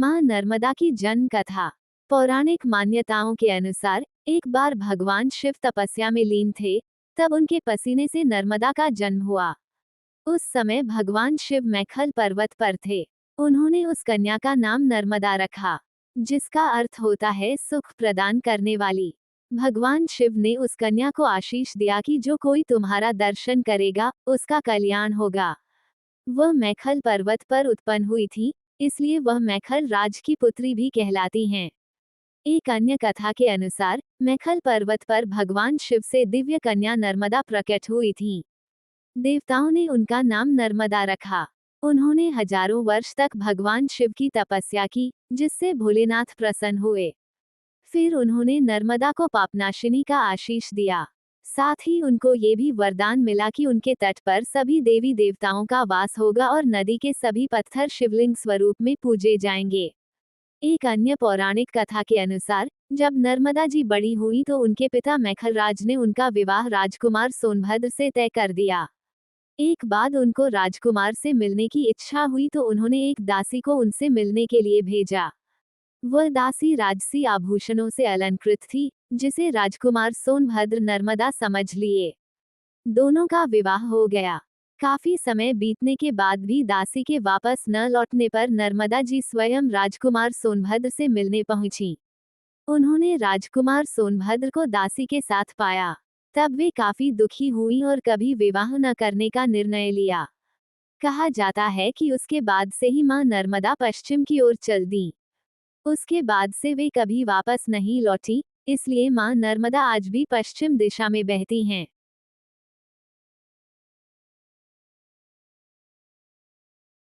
मां नर्मदा की जन्म कथा। पौराणिक मान्यताओं के अनुसार एक बार भगवान शिव तपस्या में लीन थे, तब उनके पसीने से नर्मदा का जन्म हुआ। उस समय भगवान शिव मैखल पर्वत पर थे। उन्होंने उस कन्या का नाम नर्मदा रखा, जिसका अर्थ होता है सुख प्रदान करने वाली। भगवान शिव ने उस कन्या को आशीष दिया कि जो कोई तुम्हारा दर्शन करेगा, उसका कल्याण होगा। वह मैखल पर्वत पर उत्पन्न हुई थी, इसलिए वह मैखल राज की पुत्री भी कहलाती हैं। एक अन्य कथा के अनुसार मैखल पर्वत पर भगवान शिव से दिव्य कन्या नर्मदा प्रकट हुई थी। देवताओं ने उनका नाम नर्मदा रखा। उन्होंने हजारों वर्ष तक भगवान शिव की तपस्या की, जिससे भोलेनाथ प्रसन्न हुए। फिर उन्होंने नर्मदा को पापनाशिनी का आशीष दिया। साथ ही उनको ये भी वरदान मिला कि उनके तट पर सभी देवी देवताओं का वास होगा और नदी के सभी पत्थर शिवलिंग स्वरूप में पूजे जाएंगे। एक अन्य पौराणिक कथा के अनुसार जब नर्मदा जी बड़ी हुई तो उनके पिता मैखलराज ने उनका विवाह राजकुमार सोनभद्र से तय कर दिया। एक बाद उनको राजकुमार से मिलने की इच्छा हुई तो उन्होंने एक दासी को उनसे मिलने के लिए भेजा। वह दासी राजसी आभूषणों से अलंकृत थी, जिसे राजकुमार सोनभद्र नर्मदा समझ लिए। दोनों का विवाह हो गया। काफी समय बीतने के बाद भी दासी के वापस न लौटने पर नर्मदा जी स्वयं राजकुमार सोनभद्र से मिलने पहुंची। उन्होंने राजकुमार सोनभद्र को दासी के साथ पाया। तब वे काफी दुखी हुई और कभी विवाह न करने का निर्णय लिया। कहा जाता है कि उसके बाद से ही मां नर्मदा पश्चिम की ओर चल दी। उसके बाद से वे कभी वापस नहीं लौटी, इसलिए मां नर्मदा आज भी पश्चिम दिशा में बहती हैं।